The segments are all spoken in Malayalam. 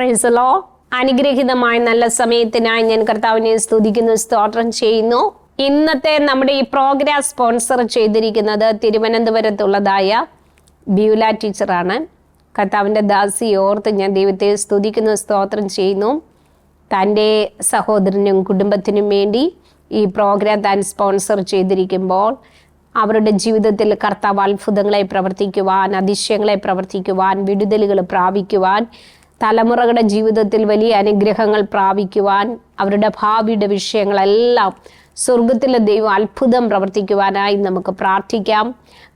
Praise the Lord. അനുഗ്രഹീതമായ നല്ല സമയത്തിനായി ഞാൻ കർത്താവിനെ സ്തുതിക്കുന്നു, സ്തോത്രം ചെയ്യുന്നു. ഇന്നത്തെ നമ്മുടെ ഈ പ്രോഗ്രാം സ്പോൺസർ ചെയ്തിരിക്കുന്നത് തിരുവനന്തപുരത്തുള്ളതായ ബ്യൂല ടീച്ചറാണ്. കർത്താവിൻ്റെ ദാസി ഓർത്ത് ഞാൻ ദൈവത്തെ സ്തുതിക്കുന്നു, സ്തോത്രം ചെയ്യുന്നു. തൻ്റെ സഹോദരനും കുടുംബത്തിനും വേണ്ടി ഈ പ്രോഗ്രാം താൻ സ്പോൺസർ ചെയ്തിരിക്കുമ്പോൾ അവരുടെ ജീവിതത്തിൽ കർത്താവ് അത്ഭുതങ്ങളെ പ്രവർത്തിക്കുവാൻ, അതിശയങ്ങളെ പ്രവർത്തിക്കുവാൻ, വിടുതലുകൾ പ്രാപിക്കുവാൻ, തലമുറകളുടെ ജീവിതത്തിൽ വലിയ അനുഗ്രഹങ്ങൾ പ്രാപിക്കുവാൻ, അവരുടെ ഭാവിയുടെ വിഷയങ്ങളെല്ലാം സ്വർഗത്തിലെ ദൈവം അത്ഭുതം പ്രവർത്തിക്കുവാനായി നമുക്ക് പ്രാർത്ഥിക്കാം.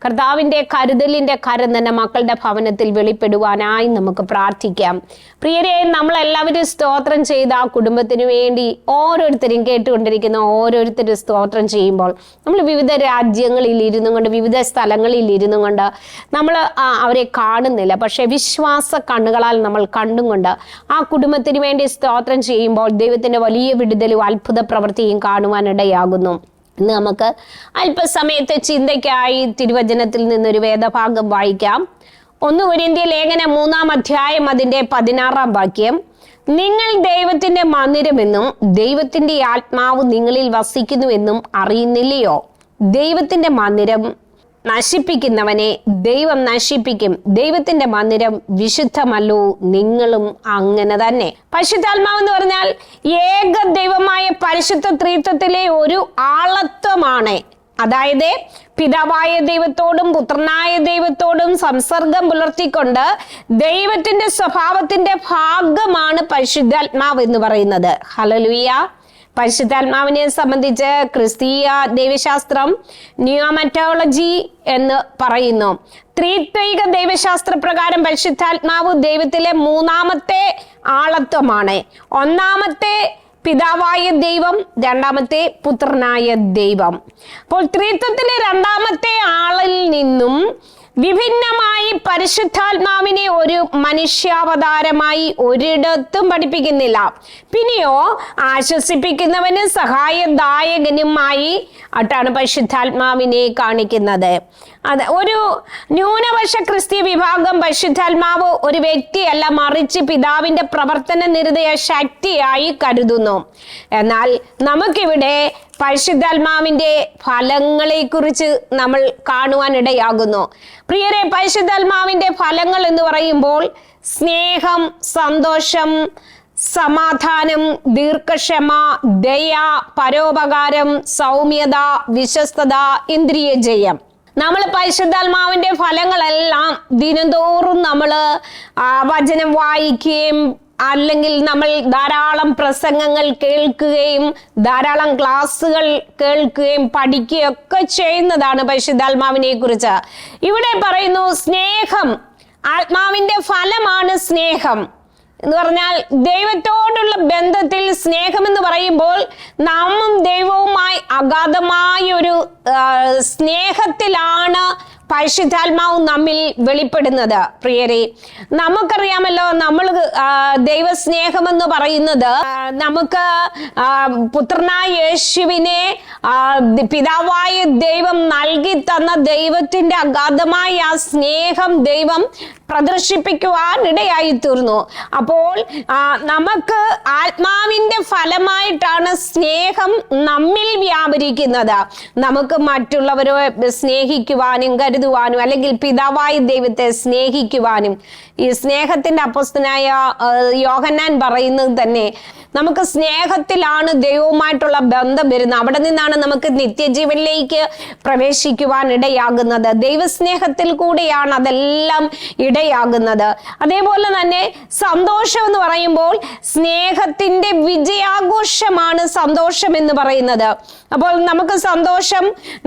കർത്താവിൻ്റെ കരുതലിൻ്റെ കരം തന്നെ മക്കളുടെ ഭവനത്തിൽ വെളിപ്പെടുവാനായി നമുക്ക് പ്രാർത്ഥിക്കാം. പ്രിയരെ, നമ്മളെല്ലാവരും സ്തോത്രം ചെയ്ത ആ കുടുംബത്തിന് വേണ്ടി ഓരോരുത്തരും കേട്ടുകൊണ്ടിരിക്കുന്ന ഓരോരുത്തരും സ്തോത്രം ചെയ്യുമ്പോൾ നമ്മൾ വിവിധ രാജ്യങ്ങളിൽ ഇരുന്നു കൊണ്ട്, വിവിധ സ്ഥലങ്ങളിൽ ഇരുന്നു കൊണ്ട് നമ്മൾ അവരെ കാണുന്നില്ല. പക്ഷെ വിശ്വാസ കണ്ണുകളാൽ നമ്മൾ കണ്ടും കൊണ്ട് ആ കുടുംബത്തിന് വേണ്ടി സ്തോത്രം ചെയ്യുമ്പോൾ ദൈവത്തിൻ്റെ വലിയ വിടുതലും അത്ഭുത പ്രവൃത്തിയും കാണുവാനിടയാകുന്നു. ഇന്ന് നമുക്ക് അല്പസമയത്തെ ചിന്തയ്ക്കായി തിരുവചനത്തിൽ നിന്നൊരു വേദഭാഗം വായിക്കാം. 1 കൊരിന്ത്യർ ലേഖനം 3-ാം അധ്യായം അതിൻ്റെ 16-ാം വാക്യം. നിങ്ങൾ ദൈവത്തിന്റെ മന്ദിരമെന്നും ദൈവത്തിന്റെ ആത്മാവ് നിങ്ങളിൽ വസിക്കുന്നുവെന്നും അറിയുന്നില്ലയോ? ദൈവത്തിന്റെ മന്ദിരം നശിപ്പിക്കുന്നവനെ ദൈവം നശിപ്പിക്കും. ദൈവത്തിന്റെ മന്ദിരം വിശുദ്ധമല്ലോ, നിങ്ങളും അങ്ങനെ തന്നെ. പരിശുദ്ധാത്മാവ് എന്ന് പറഞ്ഞാൽ ഏക ദൈവമായ പരിശുദ്ധ ത്രിത്വത്തിലെ ഒരു ആളത്വമാണ്. അതായത് പിതാവായ ദൈവത്തോടും പുത്രനായ ദൈവത്തോടും സംസർഗം പുലർത്തിക്കൊണ്ട് ദൈവത്തിന്റെ സ്വഭാവത്തിന്റെ ഭാഗമാണ് പരിശുദ്ധാത്മാവ് എന്ന് പറയുന്നത്. ഹല്ലേലൂയ. പരിശുദ്ധാത്മാവിനെ സംബന്ധിച്ച് ക്രിസ്തീയ ദൈവശാസ്ത്രം ന്യൂമറ്റോളജി എന്ന് പറയുന്നു. ത്രിത്വൈക ദൈവശാസ്ത്ര പ്രകാരം പരിശുദ്ധാത്മാവ് ദൈവത്തിലെ 3-ാമത്തെ ആളത്വമാണ്. 1-ാമത്തെ പിതാവായ ദൈവം, 2-ാമത്തെ പുത്രനായ ദൈവം. അപ്പോൾ ത്രിത്വത്തിലെ 2-ാമത്തെ ആളിൽ നിന്നും വിഭിന്നമായി പരിശുദ്ധാത്മാവിനെ ഒരു മനുഷ്യാവതാരമായി ഒരിടത്തും പഠിപ്പിക്കുന്നില്ല. പിന്നെയോ ആശ്വസിപ്പിക്കുന്നവനും സഹായദായകനുമായി ആയിട്ടാണ് പരിശുദ്ധാത്മാവിനെ കാണിക്കുന്നത്. അത് ഒരു ന്യൂനപക്ഷ ക്രിസ്തീയ വിഭാഗം പരിശുദ്ധാത്മാവ് ഒരു വ്യക്തിയല്ല, മറിച്ച് പിതാവിന്റെ പ്രവർത്തന നിരതയ ശക്തിയായി കരുതുന്നു. എന്നാൽ നമുക്കിവിടെ പരിശുദ്ധാത്മാവിന്റെ ഫലങ്ങളെ കുറിച്ച് നമ്മൾ കാണുവാനിടയാകുന്നു. പ്രിയരെ, പരിശുദ്ധാത്മാവിന്റെ ഫലങ്ങൾ എന്ന് പറയുമ്പോൾ സ്നേഹം, സന്തോഷം, സമാധാനം, ദീർഘക്ഷമ, ദയ, പരോപകാരം, സൗമ്യത, വിശ്വസ്തത, ഇന്ദ്രിയ ജയം. നമ്മൾ പരിശുദ്ധാത്മാവിന്റെ ഫലങ്ങളെല്ലാം ദിനംതോറും നമ്മൾ വചനം വായിക്കുകയും അല്ലെങ്കിൽ നമ്മൾ ധാരാളം പ്രസംഗങ്ങൾ കേൾക്കുകയും ധാരാളം ക്ലാസ്സുകൾ കേൾക്കുകയും പഠിക്കുകയും ഒക്കെ ചെയ്യുന്നതാണ് പരിശുദ്ധാത്മാവിനെ കുറിച്ച്. ഇവിടെ പറയുന്നു സ്നേഹം, ആത്മാവിന്റെ ഫലമാണ് സ്നേഹം എന്ന് പറഞ്ഞാൽ ദൈവത്തോടുള്ള ബന്ധത്തിൽ സ്നേഹം എന്ന് പറയുമ്പോൾ നാമും ദൈവവുമായി അഗാധമായ ഒരു സ്നേഹത്തിലാണ് പരിശുദ്ധാത്മാവ് നമ്മിൽ വെളിപ്പെടുന്നത്. പ്രിയരെ, നമുക്കറിയാമല്ലോ, നമ്മൾ ദൈവസ്നേഹം എന്ന് പറയുന്നത് നമുക്ക് പുത്രനായ യേശുവിനെ പിതാവായ ദൈവം നൽകി തന്ന ദൈവത്തിന്റെ അഗാധമായ ആ സ്നേഹം ദൈവം പ്രദർശിപ്പിക്കുവാൻ ഇടയായി തീർന്നു. അപ്പോൾ നമുക്ക് ആത്മാവിന്റെ ഫലമായിട്ടാണ് സ്നേഹം നമ്മിൽ വ്യാപരിക്കുന്നത്. നമുക്ക് മറ്റുള്ളവരെ സ്നേഹിക്കുവാനും കരുതുവാനും അല്ലെങ്കിൽ പിതാവായ ദൈവത്തെ സ്നേഹിക്കുവാനും ഈ സ്നേഹത്തിന്റെ അപ്പോസ്തലനായ യോഹന്നാൻ പറയുന്നത് തന്നെ നമുക്ക് സ്നേഹത്തിലാണ് ദൈവവുമായിട്ടുള്ള ബന്ധം വരുന്നത്. അവിടെ നിന്നാണ് നമുക്ക് നിത്യജീവനിലേക്ക് പ്രവേശിക്കുവാൻ ഇടയാകുന്നത്. ദൈവസ്നേഹത്തിൽ കൂടെയാണ് അതെല്ലാം ഇടയാകുന്നത്. അതേപോലെ തന്നെ സന്തോഷം എന്ന് പറയുമ്പോൾ സ്നേഹത്തിന്റെ വിജയാഘോഷമാണ് സന്തോഷം എന്ന് പറയുന്നത്. അപ്പോൾ നമുക്ക് സന്തോഷം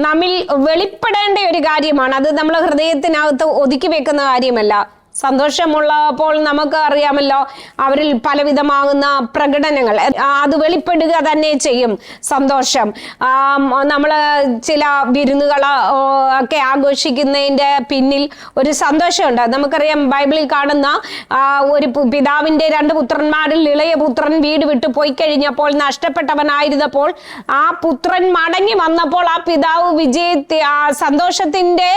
നമ്മിൽ വെളിപ്പെടേണ്ട ഒരു കാര്യമാണ്. അത് നമ്മൾ ഹൃദയത്തിനകത്ത് ഒതുക്കി വെക്കുന്ന കാര്യമല്ല. സന്തോഷമുള്ളപ്പോൾ നമുക്ക് അറിയാമല്ലോ, അവരിൽ പലവിധമാകുന്ന പ്രകടനങ്ങൾ അത് വെളിപ്പെടുക തന്നെ ചെയ്യും. സന്തോഷം നമ്മൾ ചില വിരുന്നുകൾ ഒക്കെ ആഘോഷിക്കുന്നതിൻ്റെ പിന്നിൽ ഒരു സന്തോഷമുണ്ട്. നമുക്കറിയാം, ബൈബിളിൽ കാണുന്ന ഒരു പിതാവിൻ്റെ 2 പുത്രന്മാരിൽ ഇളയ പുത്രൻ വീട് വിട്ടു പോയി കഴിഞ്ഞപ്പോൾ, നഷ്ടപ്പെട്ടവനായിരുന്നപ്പോൾ ആ പുത്രൻ മടങ്ങി വന്നപ്പോൾ ആ പിതാവ് സന്തോഷത്തിന്റെ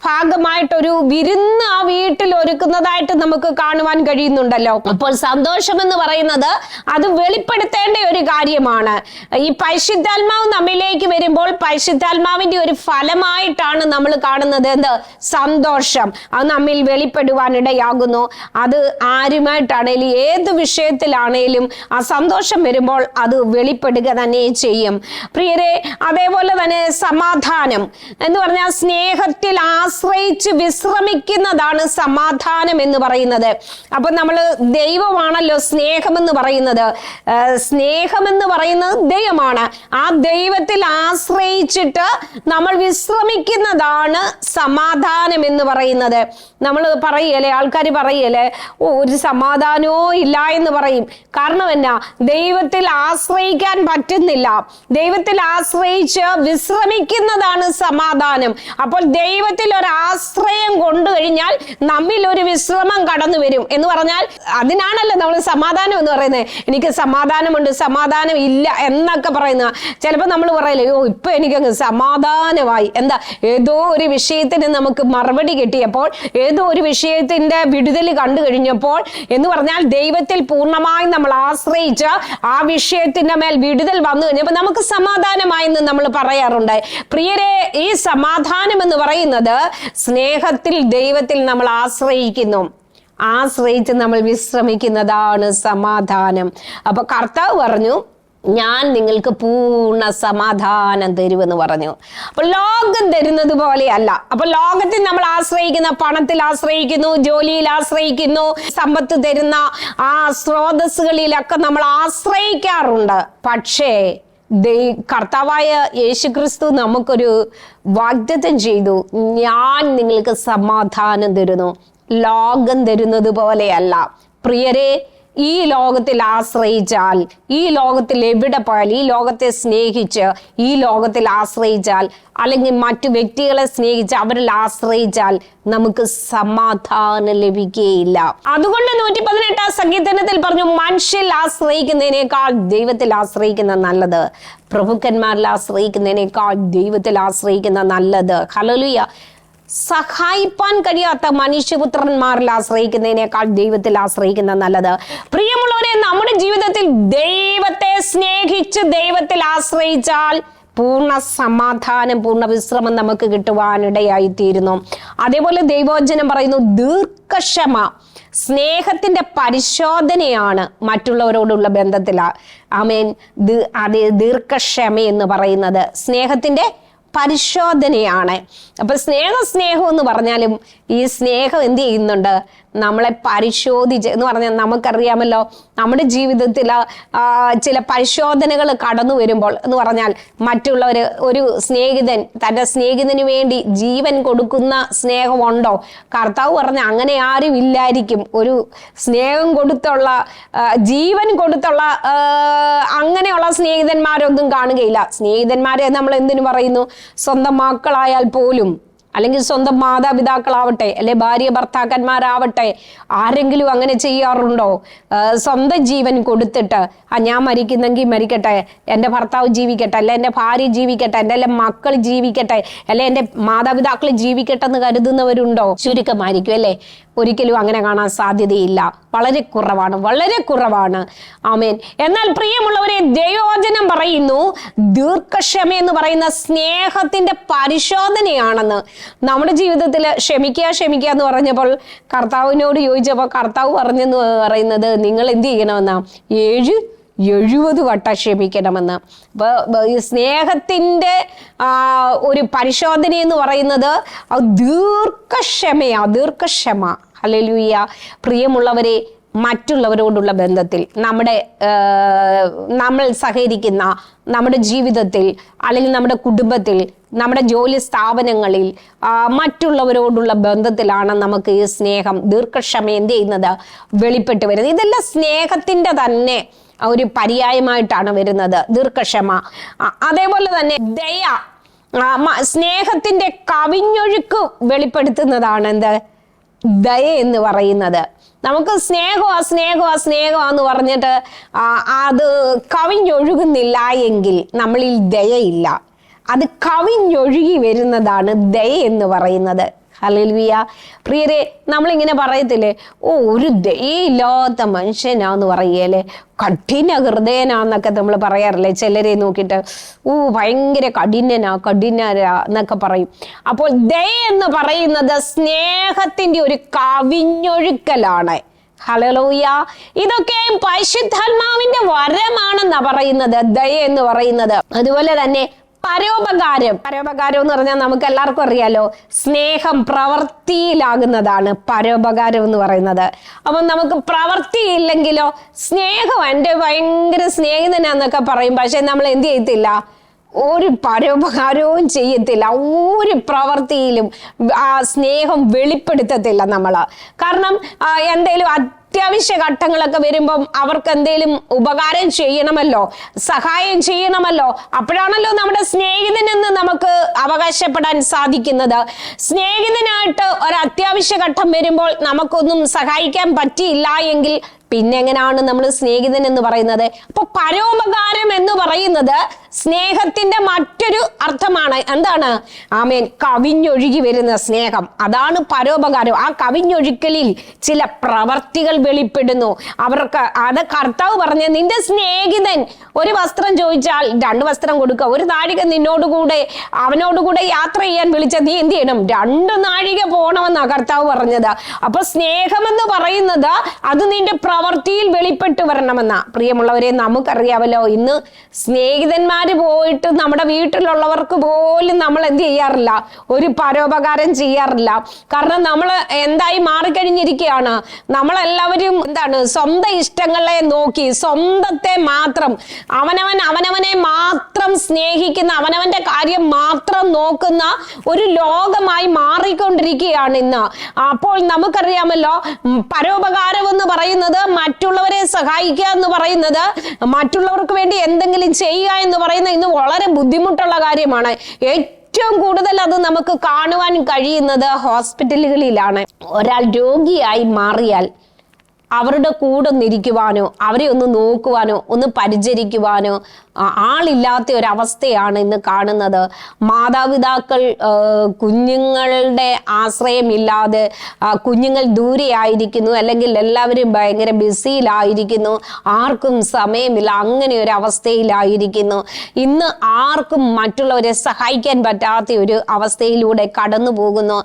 ഭാഗമായിട്ടൊരു വിരുന്ന് ആ വീട്ടിൽ ഒരുക്കുന്നതായിട്ട് നമുക്ക് കാണുവാൻ കഴിയുന്നുണ്ടല്ലോ. അപ്പോൾ സന്തോഷം എന്ന് പറയുന്നത് അത് വെളിപ്പെടുത്തേണ്ട ഒരു കാര്യമാണ്. ഈ പരിശുദ്ധാത്മാവ് നമ്മിലേക്ക് വരുമ്പോൾ പരിശുദ്ധാത്മാവിന്റെ ഒരു ഫലമായിട്ടാണ് നമ്മൾ കാണുന്നത് എന്ത്? സന്തോഷം. അത് നമ്മിൽ വെളിപ്പെടുവാനിടയാകുന്നു. അത് ആരുമായിട്ടാണേലും ഏത് വിഷയത്തിലാണേലും ആ സന്തോഷം വരുമ്പോൾ അത് വെളിപ്പെടുക തന്നെ ചെയ്യും പ്രിയരെ. അതേപോലെ തന്നെ സമാധാനം എന്ന് പറഞ്ഞാൽ സ്നേഹത്തിൽ ആശ്രയിച്ച് വിശ്രമിക്കുന്നതാണ് സമാധാനം എന്ന് പറയുന്നത്. അപ്പൊ നമ്മൾ ദൈവമാണല്ലോ സ്നേഹമെന്ന് പറയുന്നത്. സ്നേഹമെന്ന് പറയുന്നത് ദൈവമാണ്. ആ ദൈവത്തിൽ ആശ്രയിച്ചിട്ട് നമ്മൾ വിശ്രമിക്കുന്നതാണ് സമാധാനം എന്ന് പറയുന്നത്. നമ്മൾ പറയല്ലേ, ആൾക്കാർ പറയല്ലേ, ഒരു സമാധാനവും ഇല്ല എന്ന് പറയും. കാരണം എന്നാ? ദൈവത്തിൽ ആശ്രയിക്കാൻ പറ്റുന്നില്ല. ദൈവത്തിൽ ആശ്രയിച്ച് വിശ്രമിക്കുന്നതാണ് സമാധാനം. അപ്പോൾ ദൈവത്തിൽ ഒരു ആശ്രയം കൊണ്ടുകഴിഞ്ഞാൽ നമ്മിൽ ഒരു വിശ്രമം കടന്നു വരും എന്ന് പറഞ്ഞാൽ അതിനാണല്ലോ നമ്മൾ സമാധാനം എന്ന് പറയുന്നത്. എനിക്ക് സമാധാനമുണ്ട്, സമാധാനം ഇല്ല എന്നൊക്കെ പറയുന്ന ചിലപ്പോൾ നമ്മൾ പറയല്ലേ, ഇപ്പൊ എനിക്കങ്ങ് സമാധാനമായി. എന്താ? ഏതോ ഒരു വിഷയത്തിന് നമുക്ക് മറുപടി കിട്ടിയപ്പോൾ, ഏതോ ഒരു വിഷയത്തിന്റെ വിടുതൽ കണ്ടു കഴിഞ്ഞപ്പോൾ എന്ന് പറഞ്ഞാൽ ദൈവത്തിൽ പൂർണ്ണമായി നമ്മൾ ആശ്രയിച്ച് ആ വിഷയത്തിന്റെ മേൽ വിടുതൽ വന്നു കഴിഞ്ഞപ്പോൾ നമുക്ക് സമാധാനമായെന്ന് നമ്മൾ പറയാറുണ്ട്. പ്രിയരെ, ഈ സമാധാനം എന്ന് പറയുന്നത് സ്നേഹത്തിൽ ദൈവത്തിൽ നമ്മൾ ആശ്രയിച്ച് നമ്മൾ വിശ്രമിക്കുന്നതാണ് സമാധാനം. അപ്പൊ കർത്താവ് പറഞ്ഞു, ഞാൻ നിങ്ങൾക്ക് പൂർണ്ണ സമാധാനം തരുമെന്ന് പറഞ്ഞു. അപ്പൊ ലോകം തരുന്നത് പോലെയല്ല. അപ്പൊ ലോകത്തിൽ നമ്മൾ ആശ്രയിക്കുന്ന, പണത്തിൽ ആശ്രയിക്കുന്നു, ജോലിയിൽ ആശ്രയിക്കുന്നു, സമ്പത്ത് തരുന്ന ആ സ്രോതസ്സുകളിലൊക്കെ നമ്മൾ ആശ്രയിക്കാറുണ്ട്. പക്ഷേ കർത്താവായ യേശുക്രിസ്തു നമുക്കൊരു വാഗ്ദത്തം ചെയ്തു, ഞാൻ നിങ്ങൾക്ക് സമാധാനം തരുന്നു. ലോകം തരുന്നത് പോലെയല്ല. പ്രിയരെ, ഈ ലോകത്തിൽ ആശ്രയിച്ചാൽ, ഈ ലോകത്തിൽ എവിടെ പോയാൽ, ഈ ലോകത്തെ സ്നേഹിച്ച് ഈ ലോകത്തിൽ ആശ്രയിച്ചാൽ, അല്ലെങ്കിൽ മറ്റു വ്യക്തികളെ സ്നേഹിച്ച് അവരിൽ ആശ്രയിച്ചാൽ നമുക്ക് സമാധാനം ലഭിക്കുകയില്ല. അതുകൊണ്ട് 118 സങ്കീർത്തനത്തിൽ പറഞ്ഞു, മനുഷ്യൽ ആശ്രയിക്കുന്നതിനേക്കാൾ ദൈവത്തിൽ ആശ്രയിക്കുന്ന നല്ലത്, പ്രഭുക്കന്മാരിൽ ആശ്രയിക്കുന്നതിനേക്കാൾ ദൈവത്തിൽ ആശ്രയിക്കുന്ന നല്ലത്. ഹല്ലേലൂയ. സഹായിപ്പാൻ കഴിയാത്ത മനുഷ്യപുത്രന്മാരിൽ ആശ്രയിക്കുന്നതിനേക്കാൾ ദൈവത്തിൽ ആശ്രയിക്കുന്ന നല്ലത്. പ്രിയമുള്ളവരെ, നമ്മുടെ ജീവിതത്തിൽ ദൈവത്തെ സ്നേഹിച്ച് ദൈവത്തിൽ ആശ്രയിച്ചാൽ പൂർണ്ണ സമാധാനം, പൂർണ്ണ വിശ്രമം നമുക്ക് കിട്ടുവാനിടയായിത്തീരുന്നു. അതേപോലെ ദൈവവചനം പറയുന്നു, ദീർഘക്ഷമ സ്നേഹത്തിന്റെ പരിശോധനയാണ് മറ്റുള്ളവരോടുള്ള ബന്ധത്തിലാ. ആമേൻ. അതേ ദീർഘക്ഷമ എന്ന് പറയുന്നത് സ്നേഹത്തിന്റെ പരിശോധനയാണ്. അപ്പൊ സ്നേഹം എന്ന് പറഞ്ഞാലും ഈ സ്നേഹം എന്ത് ചെയ്യുന്നുണ്ട്? നമ്മളെ പരിശോധിച്ച് എന്ന് പറഞ്ഞാൽ നമുക്കറിയാമല്ലോ, നമ്മുടെ ജീവിതത്തിൽ ചില പരിശോധനകൾ കടന്നു വരുമ്പോൾ എന്ന് പറഞ്ഞാൽ മറ്റുള്ളവർ, ഒരു സ്നേഹിതൻ തൻ്റെ സ്നേഹിതന് വേണ്ടി ജീവൻ കൊടുക്കുന്ന സ്നേഹമുണ്ടോ? കർത്താവ് പറഞ്ഞ അങ്ങനെ ആരും ഇല്ലായിരിക്കും. ഒരു സ്നേഹം കൊടുത്തുള്ള, ജീവൻ കൊടുത്തുള്ള അങ്ങനെയുള്ള സ്നേഹിതന്മാരൊന്നും കാണുകയില്ല. സ്നേഹിതന്മാരെ നമ്മൾ എന്തിനു പറയുന്നു? സ്വന്തം മക്കളായാൽ പോലും, അല്ലെങ്കിൽ സ്വന്തം മാതാപിതാക്കളാവട്ടെ, അല്ലെ ഭാര്യ ഭർത്താക്കന്മാരാവട്ടെ, ആരെങ്കിലും അങ്ങനെ ചെയ്യാറുണ്ടോ? സ്വന്തം ജീവൻ കൊടുത്തിട്ട് ഞാൻ മരിക്കുന്നെങ്കിൽ മരിക്കട്ടെ, എൻ്റെ ഭർത്താവ് ജീവിക്കട്ടെ, അല്ലെ എൻ്റെ ഭാര്യ ജീവിക്കട്ടെ, എൻ്റെ മക്കൾ ജീവിക്കട്ടെ, അല്ലെ എൻ്റെ മാതാപിതാക്കൾ ജീവിക്കട്ടെ എന്ന് കരുതുന്നവരുണ്ടോ? ചുരുക്കമായിരിക്കും അല്ലേ? ഒരിക്കലും അങ്ങനെ കാണാൻ സാധ്യതയില്ല. വളരെ കുറവാണ്. ആമേൻ. എന്നാൽ പ്രിയമുള്ളവരെ, ദൈവവചനം പറയുന്നു ദീർഘക്ഷമ എന്ന് പറയുന്ന സ്നേഹത്തിന്റെ പരിശോധനയാണെന്ന്. നമ്മുടെ ജീവിതത്തിൽ ക്ഷമിക്കുക എന്ന് പറഞ്ഞപ്പോൾ കർത്താവിനോട് ചോദിച്ചപ്പോൾ കർത്താവ് പറഞ്ഞെന്ന് പറയുന്നത്, നിങ്ങൾ എന്ത് ചെയ്യണമെന്നാ? 70 വട്ടം ക്ഷമിക്കണമെന്ന്. അപ്പോൾ ഈ സ്നേഹത്തിന്റെ ഒരു പരിശോധന എന്ന് പറയുന്നത് ദീർഘക്ഷമ. ഹല്ലേലൂയ. പ്രിയമുള്ളവരെ, മറ്റുള്ളവരോടുള്ള ബന്ധത്തിൽ, നമ്മൾ സഹകരിക്കുന്ന നമ്മുടെ ജീവിതത്തിൽ, അല്ലെങ്കിൽ നമ്മുടെ കുടുംബത്തിൽ, നമ്മുടെ ജോലി സ്ഥാപനങ്ങളിൽ, മറ്റുള്ളവരോടുള്ള ബന്ധത്തിലാണ് നമുക്ക് ഈ സ്നേഹം, ദീർഘക്ഷമ എന്ത് ചെയ്യുന്നത്? വെളിപ്പെട്ട് വരുന്നത്. ഇതെല്ലാം സ്നേഹത്തിന്റെ തന്നെ ഒരു പര്യായമായിട്ടാണ് വരുന്നത്, ദീർഘക്ഷമ. അതേപോലെ തന്നെ ദയ, സ്നേഹത്തിന്റെ കവിഞ്ഞൊഴുക്ക് വെളിപ്പെടുത്തുന്നതാണ് എന്ത്? ദയ എന്ന് പറയുന്നത്. നമുക്ക് സ്നേഹമാന്ന് പറഞ്ഞിട്ട് അത് കവിഞ്ഞൊഴുകുന്നില്ല എങ്കിൽ നമ്മളിൽ ദയയില്ല. അത് കവിഞ്ഞൊഴുകി വരുന്നതാണ് ദയ എന്ന് പറയുന്നത്. ഹല്ലേലൂയ. പ്രിയരെ, നമ്മളിങ്ങനെ പറയത്തില്ലേ, ഒരു ദയയില്ലാത്ത മനുഷ്യനാന്ന് പറയേലേ, കഠിന ഹൃദയനാന്നൊക്കെ നമ്മൾ പറയാറില്ലേ ചിലരെ നോക്കിയിട്ട്. ഭയങ്കര കഠിനനാ എന്നൊക്കെ പറയും. അപ്പോൾ ദയ എന്ന് പറയുന്നത് സ്നേഹത്തിന്റെ ഒരു കവിഞ്ഞൊഴുക്കലാണ്. ഹല്ലേലൂയ. ഇതൊക്കെ പരിശുദ്ധാത്മാവിന്റെ വരമാണെന്നാ പറയുന്നത് ദയ എന്ന് പറയുന്നത്. അതുപോലെ തന്നെ പരോപകാരം എന്ന് പറഞ്ഞാൽ നമുക്ക് എല്ലാവർക്കും അറിയാലോ, സ്നേഹം പ്രവൃത്തിയിലാകുന്നതാണ് പരോപകാരം എന്ന് പറയുന്നത്. അപ്പൊ നമുക്ക് പ്രവൃത്തിയില്ലെങ്കിലോ, സ്നേഹം എൻ്റെ ഭയങ്കര സ്നേഹിതനാന്നൊക്കെ പറയും, പക്ഷെ നമ്മൾ എന്ത് ചെയ്യത്തില്ല, ഒരു പരോപകാരവും ചെയ്യത്തില്ല, ഒരു പ്രവൃത്തിയിലും ആ സ്നേഹം വെളിപ്പെടുത്തത്തില്ല നമ്മള്. കാരണം എന്തേലും അത്യാവശ്യ ഘട്ടങ്ങളൊക്കെ വരുമ്പം അവർക്ക് എന്തെങ്കിലും ഉപകാരം ചെയ്യണമല്ലോ, സഹായം ചെയ്യണമല്ലോ. അപ്പോഴാണല്ലോ നമ്മുടെ സ്നേഹിതനെന്ന് നമുക്ക് അവകാശപ്പെടാൻ സാധിക്കുന്നത്. സ്നേഹിതനായിട്ട് ഒരു അത്യാവശ്യ ഘട്ടം വരുമ്പോൾ നമുക്കൊന്നും സഹായിക്കാൻ പറ്റിയില്ല എങ്കിൽ പിന്നെ എങ്ങനെയാണ് നമ്മൾ സ്നേഹിതൻ എന്ന് പറയുന്നത്? അപ്പൊ പരോപകാരം എന്ന് പറയുന്നത് സ്നേഹത്തിന്റെ മറ്റൊരു അർത്ഥമാണ്. എന്താണ്? ആമേൻ, കവിഞ്ഞൊഴുകി വരുന്ന സ്നേഹം, അതാണ് പരോപകാരം. ആ കവിഞ്ഞൊഴുക്കലിൽ ചില പ്രവർത്തികൾ വെളിപ്പെടുന്നു. അവർക്ക് അത് കർത്താവ് പറഞ്ഞ, നിന്റെ സ്നേഹിതൻ ഒരു വസ്ത്രം ചോദിച്ചാൽ 2 വസ്ത്രം കൊടുക്കുക, ഒരു നാഴിക അവനോടുകൂടെ യാത്ര ചെയ്യാൻ വിളിച്ച നീ എന്ത് ചെയ്യണം? 2 നാഴിക പോകണമെന്നാ കർത്താവ് പറഞ്ഞത്. അപ്പൊ സ്നേഹമെന്ന് പറയുന്നത് അത് നിന്റെ പ്രവൃത്തിയിൽ വെളിപ്പെട്ട് വരണമെന്നാ. പ്രിയമുള്ളവരെ, നമുക്കറിയാമല്ലോ, ഇന്ന് സ്നേഹിതന്മാര് പോയിട്ട് നമ്മുടെ വീട്ടിലുള്ളവർക്ക് പോലും നമ്മൾ എന്ത് ചെയ്യാറില്ല, ഒരു പരോപകാരം ചെയ്യാറില്ല. കാരണം നമ്മൾ എന്തായി മാറിക്കഴിഞ്ഞിരിക്കുകയാണ്. നമ്മളെല്ലാവരും എന്താണ്, സ്വന്തം ഇഷ്ടങ്ങളെ നോക്കി, സ്വന്തത്തെ മാത്രം, അവനവനെ മാത്രം സ്നേഹിക്കുന്ന, അവനവന്റെ കാര്യം മാത്രം നോക്കുന്ന ഒരു ലോകമായി മാറിക്കൊണ്ടിരിക്കുകയാണ് ഇന്ന്. അപ്പോൾ നമുക്കറിയാമല്ലോ, പരോപകാരം എന്ന് പറയുന്നത്, മറ്റുള്ളവരെ സഹായിക്കുക എന്ന് പറയുന്നത്, മറ്റുള്ളവർക്ക് വേണ്ടി എന്തെങ്കിലും ചെയ്യുക എന്ന് പറയുന്നത് ഇന്ന് വളരെ ബുദ്ധിമുട്ടുള്ള കാര്യമാണ്. ഏറ്റവും കൂടുതൽ അത് നമുക്ക് കാണുവാൻ കഴിയുന്നത് ഹോസ്പിറ്റലുകളിലാണ്. ഒരാൾ രോഗിയായി മാറിയാൽ അവരുടെ കൂടെ ഒന്നിരിക്കുവാനോ, അവരെ ഒന്ന് നോക്കുവാനോ, ഒന്ന് പരിചരിക്കുവാനോ ആളില്ലാത്ത ഒരവസ്ഥയാണ് ഇന്ന് കാണുന്നത്. മാതാപിതാക്കൾ കുഞ്ഞുങ്ങളുടെ ആശ്രയമില്ലാതെ, കുഞ്ഞുങ്ങൾ ദൂരെയായിരിക്കുന്നു, അല്ലെങ്കിൽ എല്ലാവരും ഭയങ്കര ബിസിയിലായിരിക്കുന്നു, ആർക്കും സമയമില്ല, അങ്ങനെ ഒരു അവസ്ഥയിലായിരിക്കുന്നു. ഇന്ന് ആർക്കും മറ്റുള്ളവരെ സഹായിക്കാൻ പറ്റാത്ത ഒരു അവസ്ഥയിലൂടെ കടന്നു പോകുന്നു.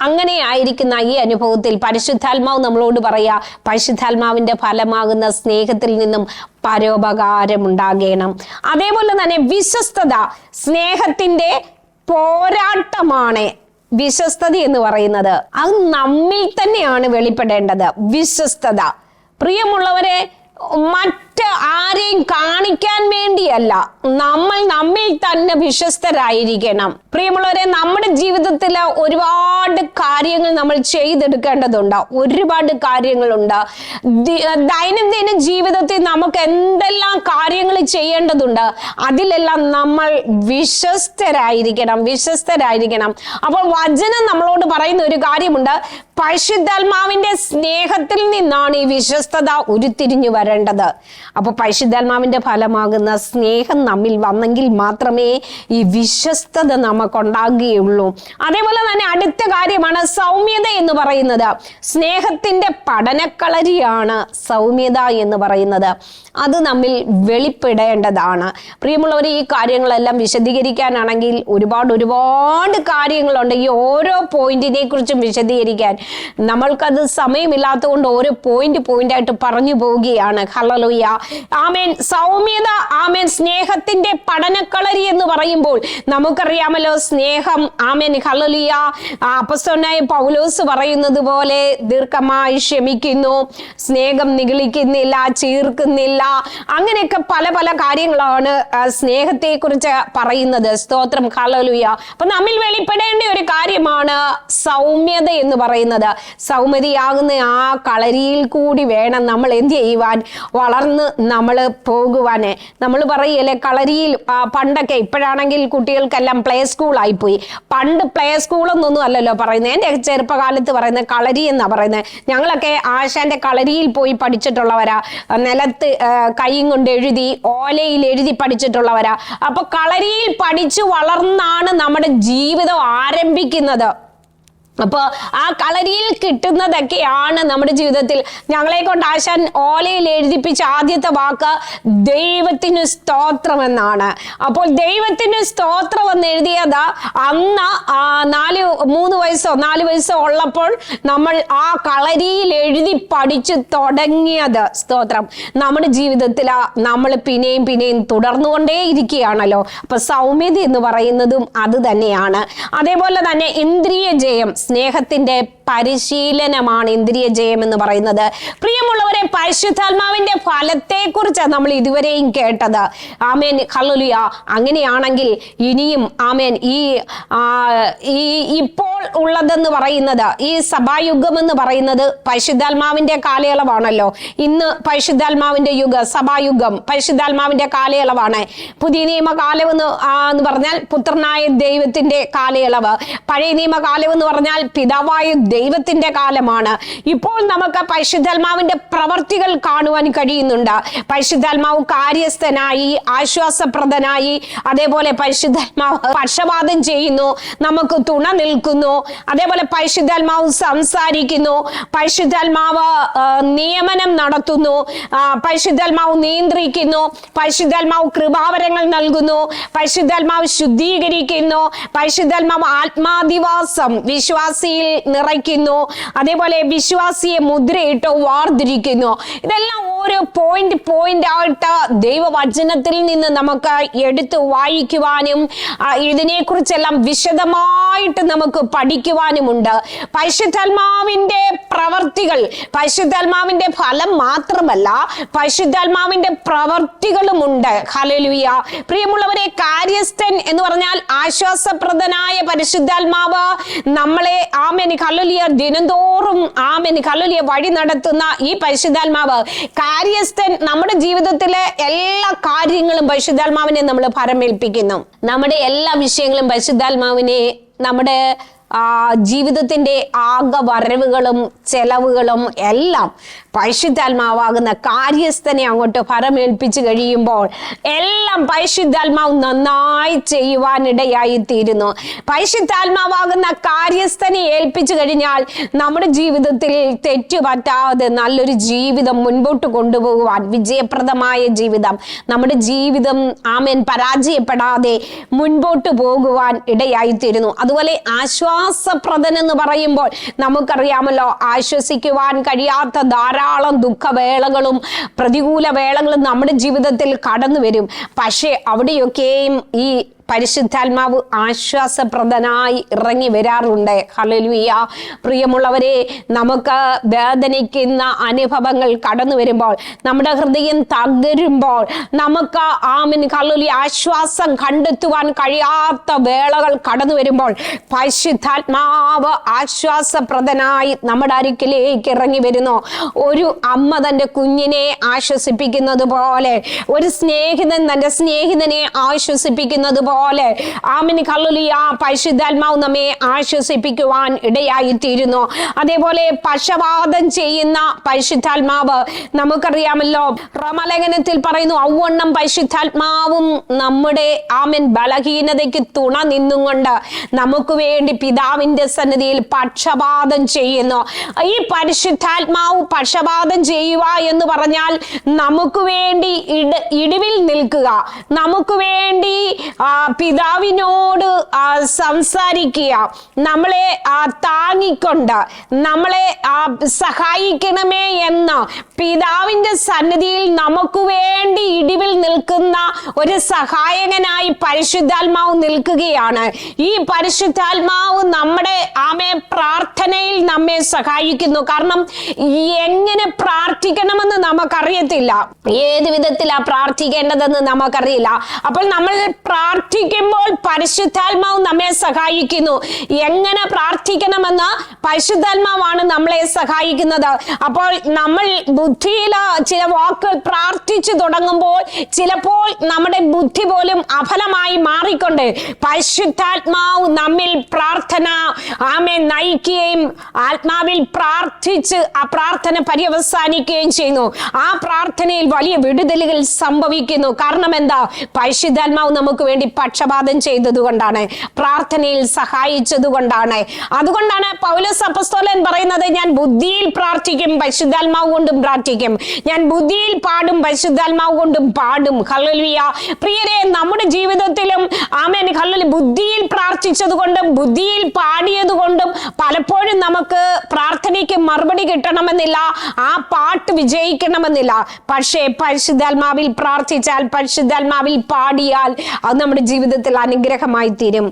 അങ്ങനെ ആയിരിക്കുന്ന ഈ അനുഭവത്തിൽ പരിശുദ്ധാത്മാവ് നമ്മളോട് പറയാ, പരിശുദ്ധാത്മാവിന്റെ ഫലമാകുന്ന സ്നേഹത്തിൽ നിന്നും പരോപകാരം ഉണ്ടാകണം. അതേപോലെ തന്നെ വിശ്വസ്തത സ്നേഹത്തിന്റെ പോരാട്ടമാണ്. വിശ്വസ്തത എന്ന് പറയുന്നത് അത് നമ്മിൽ തന്നെയാണ് വെളിപ്പെടേണ്ടത്. വിശ്വസ്തത, പ്രിയമുള്ളവരെ, ആരെയും കാണിക്കാൻ വേണ്ടിയല്ല, നമ്മൾ നമ്മിൽ തന്നെ വിശ്വസ്തരായിരിക്കണം. പ്രിയമുള്ളവരെ, നമ്മുടെ ജീവിതത്തിൽ ഒരുപാട് കാര്യങ്ങൾ നമ്മൾ ചെയ്തെടുക്കേണ്ടതുണ്ട്. ഒരുപാട് കാര്യങ്ങളുണ്ട്. ദൈനംദിന ജീവിതത്തിൽ നമുക്ക് എന്തെല്ലാം കാര്യങ്ങൾ ചെയ്യേണ്ടതുണ്ട്. അതിലെല്ലാം നമ്മൾ വിശ്വസ്തരായിരിക്കണം. അപ്പോൾ വചനം നമ്മളോട് പറയുന്ന ഒരു കാര്യമുണ്ട്, പരിശുദ്ധാത്മാവിന്റെ സ്നേഹത്തിൽ നിന്നാണ് ഈ വിശ്വസ്തത ഉരുത്തിരിഞ്ഞു വരേണ്ടത്. അപ്പൊ പരിശുദ്ധാത്മാവിന്റെ ഫലമാകുന്ന സ്നേഹം നമ്മിൽ വന്നെങ്കിൽ മാത്രമേ ഈ വിശ്വസ്തത നമുക്കുണ്ടാകുകയുള്ളൂ. അതേപോലെ തന്നെ അടുത്ത കാര്യമാണ് സൗമ്യത എന്ന് പറയുന്നത്. സ്നേഹത്തിന്റെ പഠനക്കളരിയാണ് സൗമ്യത എന്ന് പറയുന്നത്. അത് നമ്മിൽ വെളിപ്പെടേണ്ടതാണ്. പ്രിയമുള്ളവർ, ഈ കാര്യങ്ങളെല്ലാം വിശദീകരിക്കാനാണെങ്കിൽ ഒരുപാട് കാര്യങ്ങളുണ്ട്. ഈ ഓരോ പോയിന്റിനെ കുറിച്ചും വിശദീകരിക്കാൻ നമ്മൾക്കത് സമയമില്ലാത്തത് കൊണ്ട് ഓരോ പോയിന്റായിട്ട് പറഞ്ഞു പോവുകയാണ്. ഹല്ലേലൂയ, ആമേൻ. സൗമ്യത, ആമേൻ. സ്നേഹത്തിന്റെ പഠനക്കളരി എന്ന് പറയുമ്പോൾ നമുക്കറിയാമല്ലോ, സ്നേഹം, ആമേൻ, ഹല്ലേലൂയ, അപ്പോസ്തലനായ പൗലോസ് പറയുന്നത് പോലെ ദീർഘമായി ക്ഷമിക്കുന്നു, സ്നേഹം നിഗളിക്കുന്നില്ല, ചീർക്കുന്നില്ല, അങ്ങനെയൊക്കെ പല കാര്യങ്ങളാണ് സ്നേഹത്തെ കുറിച്ച് പറയുന്നത്. സ്തോത്രം, ഹല്ലേലൂയ. അപ്പൊ നമ്മിൽ വെളിപ്പെടേണ്ട ഒരു കാര്യമാണ് സൗമ്യത എന്ന് പറയുന്നത്. സൗമ്യതയാകുന്ന ആ കളരിയിൽ കൂടി വേണം നമ്മൾ എന്ത് ചെയ്യുവാൻ, വളർന്ന് നമ്മൾ പോകുവാന്. നമ്മൾ പറയല്ലേ, കളരിയിൽ പണ്ടൊക്കെ, ഇപ്പോഴാണെങ്കിൽ കുട്ടികൾക്കെല്ലാം പ്ലേ സ്കൂൾ ആയിപ്പോയി. പണ്ട് പ്ലേ സ്കൂളൊന്നും അല്ലല്ലോ പറയുന്നത്. എൻ്റെ ചെറുപ്പകാലത്ത് പറയുന്നത് കളരി എന്നാ പറയുന്നത്. ഞങ്ങളൊക്കെ ആശാന്റെ കളരിയിൽ പോയി പഠിച്ചിട്ടുള്ളവരാ. നിലത്ത് കൈയും കൊണ്ട് എഴുതി, ഓലയിൽ എഴുതി പഠിച്ചിട്ടുള്ളവരാ. അപ്പൊ കളരിയിൽ പഠിച്ചു വളർന്നാണ് നമ്മുടെ ജീവിതം ആരംഭിക്കുന്നത്. അപ്പൊ ആ കളരിയിൽ കിട്ടുന്നതൊക്കെയാണ് നമ്മുടെ ജീവിതത്തിൽ. ഞങ്ങളെ കൊണ്ട് ആശാൻ ഓലയിൽ എഴുതിപ്പിച്ച ആദ്യത്തെ വാക്ക് ദൈവത്തിന് സ്തോത്രം എന്നാണ്. അപ്പോൾ ദൈവത്തിന് സ്തോത്രം എന്ന് എഴുതിയത് അന്ന് 4 വയസ്സോ ഉള്ളപ്പോൾ നമ്മൾ ആ കളരിയിൽ എഴുതി പഠിച്ചു തുടങ്ങിയത് സ്തോത്രം നമ്മുടെ ജീവിതത്തിൽ നമ്മൾ പിന്നെയും തുടർന്നുകൊണ്ടേ ഇരിക്കുകയാണല്ലോ. അപ്പൊ സൗമ്യത എന്ന് പറയുന്നതും അത് തന്നെയാണ്. അതേപോലെ തന്നെ ഇന്ദ്രിയ ജയം, സ്നേഹത്തിന്റെ പരിശീലനമാണ് ഇന്ദ്രിയ ജയം എന്ന് പറയുന്നത്. പ്രിയമുള്ളവരെ, പരിശുദ്ധാത്മാവിന്റെ ഫലത്തെ കുറിച്ചാണ് നമ്മൾ ഇതുവരെയും കേട്ടത്. ആമേൻ, ഹല്ലേലൂയ. അങ്ങനെയാണെങ്കിൽ ഇനിയും ആമേൻ ഇപ്പോൾ ഉള്ളതെന്ന് പറയുന്നത്, ഈ സഭായുഗം എന്ന് പറയുന്നത് പരിശുദ്ധാത്മാവിന്റെ കാലയളവാണല്ലോ. ഇന്ന് പരിശുദ്ധാത്മാവിന്റെ സഭായുഗം പരിശുദ്ധാത്മാവിന്റെ കാലയളവാണ്. പുതിയ നിയമകാലം എന്ന് പറഞ്ഞാൽ പുത്രനായ ദൈവത്തിന്റെ കാലയളവ്. പഴയ നിയമകാലം എന്ന് പറഞ്ഞാൽ പിതാവായ ദൈവത്തിന്റെ കാലമാണ്. ഇപ്പോൾ നമുക്ക് പരിശുദ്ധാത്മാവിന്റെ പ്രവർത്തികൾ കാണുവാൻ കഴിയുന്നുണ്ട്. പരിശുദ്ധാത്മാവ് കാര്യസ്ഥനായി, ആശ്വാസപ്രദനായി, അതേപോലെ പരിശുദ്ധാത്മാവ് പക്ഷപാതം ചെയ്യുന്നു, നമുക്ക് തുണ നിൽക്കുന്നു. അതേപോലെ പരിശുദ്ധാത്മാവ് സംസാരിക്കുന്നു, പരിശുദ്ധാത്മാവ് നിയമനം നടത്തുന്നു, പരിശുദ്ധാത്മാവ് നിയന്ത്രിക്കുന്നു, പരിശുദ്ധാത്മാവ് കൃപാവരങ്ങൾ നൽകുന്നു, പരിശുദ്ധാത്മാവ് ശുദ്ധീകരിക്കുന്നു, പരിശുദ്ധാത്മാവ് ആത്മാധിവാസം വിശ്വാസിയിൽ നിറയ്ക്കുന്നു, അതേപോലെ വിശ്വാസിയെ മുദ്രയിട്ട് വാർതിരിക്കുന്നു. ഇതെല്ലാം ഓരോ പോയിന്റ് ആയിട്ട് ദൈവവചനത്തിൽ നിന്ന് നമുക്ക് എടുത്ത് വായിക്കുവാനും ഇതിനെക്കുറിച്ചെല്ലാം വിശദമായിട്ട് നമുക്ക് പഠിക്കുവാനുമുണ്ട്. പരിശുദ്ധാത്മാവിന്റെ പ്രവർത്തികൾ, പരിശുദ്ധാത്മാവിന്റെ ഫലം മാത്രമല്ല, പരിശുദ്ധാത്മാവിന്റെ പ്രവർത്തികളുമുണ്ട്. ഹല്ലേലൂയ. പ്രിയമുള്ളവരെ, കാര്യസ്ഥൻ എന്ന് പറഞ്ഞാൽ ആശ്വാസപ്രദനായ പരിശുദ്ധാത്മാവ് നമ്മളെ ഹല്ലേലൂയ ദിനംതോറും ഹല്ലേലൂയ വഴി നടത്തുന്ന ഈ പരിശുദ്ധാത്മാവ് കാര്യസ്ഥൻ നമ്മുടെ ജീവിതത്തിലെ എല്ലാ കാര്യങ്ങളും പരിശുദ്ധാത്മാവിനെ നമ്മൾ ഭരമേൽപ്പിക്കുന്നു. നമ്മുടെ എല്ലാ വിഷയങ്ങളും പരിശുദ്ധാത്മാവിനെ നമ്മുടെ ജീവിതത്തിന്റെ ആകെ വരവുകളും ചെലവുകളും എല്ലാം പരിശുദ്ധാത്മാവാകുന്ന കാര്യസ്ഥനെ അങ്ങോട്ട് ഫലമേൽപ്പിച്ചു കഴിയുമ്പോൾ എല്ലാം പരിശുദ്ധാത്മാവ് നന്നായി ചെയ്യുവാനിടയായി തീരുന്നു. പരിശുദ്ധാത്മാവാകുന്ന കാര്യസ്ഥനെ ഏൽപ്പിച്ചു കഴിഞ്ഞാൽ നമ്മുടെ ജീവിതത്തിൽ തെറ്റുപറ്റാതെ നല്ലൊരു ജീവിതം മുൻപോട്ട് കൊണ്ടുപോകുവാൻ, വിജയപ്രദമായ ജീവിതം, നമ്മുടെ ജീവിതം പരാജയപ്പെടാതെ മുൻപോട്ട് പോകുവാൻ ഇടയായി തീരുന്നു. അതുപോലെ ആശ്വാസപ്രദൻ എന്ന് പറയുമ്പോൾ നമുക്കറിയാമല്ലോ, ആശ്വസിക്കുവാൻ കഴിയാത്ത ധാരാളം ദുഃഖവേളകളും പ്രതികൂല വേളകളും നമ്മുടെ ജീവിതത്തിൽ കടന്നു വരും. പക്ഷേ അവിടെയൊക്കെയും ഈ പരിശുദ്ധാത്മാവ് ആശ്വാസപ്രദനായി ഇറങ്ങി വരാറുണ്ട്. ഹല്ലേലൂയ. പ്രിയമുള്ളവരെ, നമുക്ക് വേദനിക്കുന്ന അനുഭവങ്ങൾ കടന്നു വരുമ്പോൾ, നമ്മുടെ ഹൃദയം തകരുമ്പോൾ, നമുക്ക് ഹല്ലേലൂയ ആശ്വാസം കണ്ടെത്തുവാൻ കഴിയാത്ത വേളകൾ കടന്നു വരുമ്പോൾ പരിശുദ്ധാത്മാവ് ആശ്വാസപ്രദനായി നമ്മുടെ അരികിലേക്ക് ഇറങ്ങി വരുന്നു. ഒരു അമ്മ തന്റെ കുഞ്ഞിനെ ആശ്വസിപ്പിക്കുന്നത് പോലെ, ഒരു സ്നേഹിതൻ തന്റെ സ്നേഹിതനെ ആശ്വസിപ്പിക്കുന്നത് പോലെ ഹല്ലേലൂയ പരിശുദ്ധാത്മാവ് നമ്മെ ആശ്വസിപ്പിക്കുവാൻ ഇടയായി തീരുന്നു. അതേപോലെ പക്ഷപാതം ചെയ്യുന്ന പരിശുദ്ധാത്മാവ് നമുക്കറിയാമല്ലോ, റോമാലേഖനത്തിൽ പറയുന്നു, ഔവണ്ണം പരിശുദ്ധാത്മാവും നമ്മുടെ ബലഹീനതയ്ക്ക് തുണ നിന്നുകൊണ്ട് നമുക്ക് വേണ്ടി പിതാവിന്റെ സന്നിധിയിൽ പക്ഷപാതം ചെയ്യുന്നു. ഈ പരിശുദ്ധാത്മാവ് പക്ഷപാതം ചെയ്യുക എന്ന് പറഞ്ഞാൽ നമുക്ക് വേണ്ടി ഇടിവിൽ നിൽക്കുക, നമുക്ക് വേണ്ടി പിതാവിനോട് സംസാരിക്കുക, നമ്മളെ താങ്ങിക്കൊണ്ട് നമ്മളെ സഹായിക്കണമേ എന്ന് പിതാവിന്റെ സന്നിധിയിൽ നമുക്ക് വേണ്ടി ഇടിവിൽ നിൽക്കുന്ന ഒരു സഹായകനായി പരിശുദ്ധാത്മാവ് നിൽക്കുകയാണ്. ഈ പരിശുദ്ധാത്മാവ് നമ്മുടെ പ്രാർത്ഥനയിൽ നമ്മെ സഹായിക്കുന്നു. കാരണം എങ്ങനെ പ്രാർത്ഥിക്കണമെന്ന് നമുക്കറിയത്തില്ല, ഏത് വിധത്തിലാ പ്രാർത്ഥിക്കേണ്ടതെന്ന് നമുക്കറിയില്ല. അപ്പോൾ നമ്മൾ പ്രാർത്ഥിക്കുമ്പോൾ പരിശുദ്ധാത്മാവ് നമ്മെ സഹായിക്കുന്നു. എങ്ങനെ പ്രാർത്ഥിക്കണമെന്ന് പരിശുദ്ധാത്മാവാണ് നമ്മളെ സഹായിക്കുന്നത്. അപ്പോൾ നമ്മൾ ബുദ്ധിയിൽ ചില വാക്കുകൾ പ്രാർത്ഥിച്ചു തുടങ്ങുമ്പോൾ ചിലപ്പോൾ നമ്മുടെ ബുദ്ധി പോലും അഫലമായി മാറിക്കൊണ്ട് പരിശുദ്ധാത്മാവ് നമ്മിൽ പ്രാർത്ഥന നയിക്കുകയും ആത്മാവിൽ പ്രാർത്ഥിച്ച് ആ പ്രാർത്ഥന പര്യവസാനിക്കുകയും ചെയ്യുന്നു. ആ പ്രാർത്ഥനയിൽ വലിയ വിടുതലുകൾ സംഭവിക്കുന്നു. കാരണം എന്താ? പരിശുദ്ധാത്മാവ് നമുക്ക് വേണ്ടി പക്ഷപാതം ചെയ്തതുകൊണ്ടാണ്, പ്രാർത്ഥനയിൽ സഹായിച്ചതുകൊണ്ടാണ്. അതുകൊണ്ടാണ് പൗലോസ് അപ്പോസ്തലൻ പറയുന്നത്, ഞാൻ ബുദ്ധിയിൽ പ്രാർത്ഥിക്കും, പരിശുദ്ധാത്മാവ് കൊണ്ടും പ്രാർത്ഥിക്കും. ഞാൻ ബുദ്ധിയിൽ പാടും, പരിശുദ്ധാത്മാവ് കൊണ്ടും പാടും. ഹല്ലേലൂയ. പ്രിയരെ, നമ്മുടെ ജീവിതത്തിലും ആമേൻ ഹല്ലേലൂയ, ബുദ്ധിയിൽ പ്രാർത്ഥിച്ചത് കൊണ്ടും ബുദ്ധിയിൽ പാടിയത് കൊണ്ടും പലപ്പോഴും നമുക്ക് പ്രാർത്ഥനയ്ക്ക് മറുപടി കിട്ടണമെന്നില്ല, ആ പാട്ട് വിജയിക്കണമെന്നില്ല. പക്ഷേ പരിശുദ്ധാത്മാവിൽ പ്രാർത്ഥിച്ചാൽ, പരിശുദ്ധാത്മാവിൽ പാടിയാൽ അത് നമ്മുടെ ജീവിതത്തിൽ അനുഗ്രഹമായി തീരും.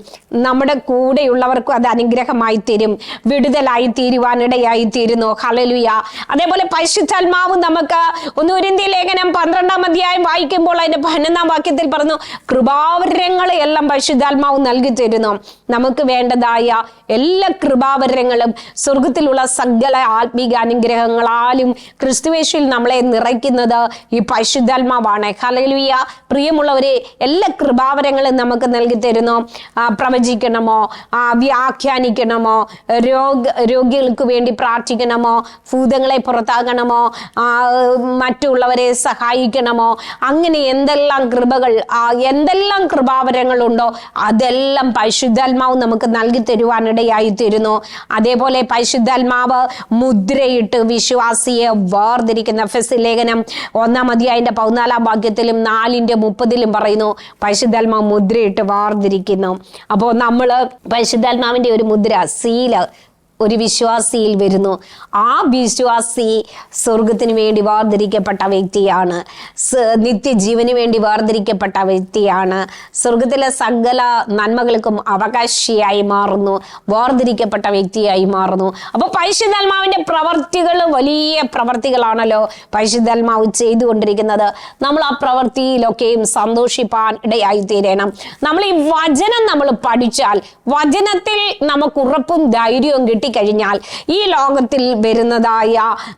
നമ്മുടെ കൂടെയുള്ളവർക്കും അത് അനുഗ്രഹമായി തീരും, വിടുതലായി തീരുവാനിടയായി തീരുന്നു. ഹല്ലേലൂയ. അതേപോലെ പരിശുദ്ധാത്മാവ് നമുക്ക് 1 കൊരിന്ത്യർ ലേഖനം 12-ാം അധ്യായം വായിക്കുമ്പോൾ അതിന്റെ 11-ാം വാക്യത്തിൽ പറഞ്ഞു, കൃപാവരങ്ങളെ എല്ലാം പരിശുദ്ധാത്മാവ് നൽകി തരുന്നു. നമുക്ക് വേണ്ടതായ എല്ലാ കൃപാവരങ്ങളും സ്വർഗത്തിലുള്ള സകല ആത്മീക അനുഗ്രഹങ്ങളാലും ക്രിസ്തുയേശുവിൽ നമ്മളെ നിറയ്ക്കുന്നത് ഈ പരിശുദ്ധാത്മാവാണ്. ഹല്ലേലൂയ. പ്രിയമുള്ളവരെ, എല്ലാ കൃപാവരങ്ങളും നമുക്ക് നൽകി തരുന്നു. പ്രവചിക്കണമോ, വ്യാഖ്യാനിക്കണമോ, രോഗികൾക്ക് വേണ്ടി പ്രാർത്ഥിക്കണമോ, ഭൂതങ്ങളെ പുറത്താക്കണമോ, മറ്റുള്ളവരെ സഹായിക്കണമോ, അങ്ങനെ എന്തെല്ലാം കൃപകൾ, എന്തെല്ലാം കൃപാവരങ്ങളുണ്ടോ അതെല്ലാം പരിശുദ്ധാത്മാവ് നമുക്ക് നൽകി തരുവാനിടയായി തീരുന്നു. അതേപോലെ പരിശുദ്ധാത്മാവ് മുദ്രയിട്ട് വിശ്വാസിയെ വേർതിരിക്കുന്ന എഫെസ്യ ലേഖനം 1-ാം അധ്യായത്തിന്റെ 14-ാം വാക്യത്തിലും 4:30 പറയുന്നു, പരിശുദ്ധാത്മാവ് മുദ്രയിട്ട് വേർതിരിക്കുന്നു. അപ്പോൾ നമ്മള് പരിശുദ്ധാത്മാവിന്റെ ഒരു മുദ്ര, സീല് ഒരു വിശ്വാസിയിൽ വരുന്നു. ആ വിശ്വാസി സ്വർഗത്തിന് വേണ്ടി വേർതിരിക്കപ്പെട്ട വ്യക്തിയാണ്, നിത്യജീവന് വേണ്ടി വേർതിരിക്കപ്പെട്ട വ്യക്തിയാണ്, സ്വർഗത്തിലെ സകല നന്മകൾക്കും അവകാശിയായി മാറുന്നു, വേർതിരിക്കപ്പെട്ട വ്യക്തിയായി മാറുന്നു. അപ്പൊ പരിശുദ്ധാത്മാവിന്റെ പ്രവർത്തികൾ വലിയ പ്രവർത്തികളാണല്ലോ പരിശുദ്ധാത്മാവ് ചെയ്തുകൊണ്ടിരിക്കുന്നത്. നമ്മൾ ആ പ്രവൃത്തിയിലൊക്കെയും സന്തോഷിപ്പാൻ ഇടയായി തീരണം. നമ്മൾ ഈ വചനം നമ്മൾ പഠിച്ചാൽ, വചനത്തിൽ നമുക്ക് ഉറപ്പും ധൈര്യവും കഴിഞ്ഞാൽ ഈ ലോകത്തിൽ വരുന്നതായ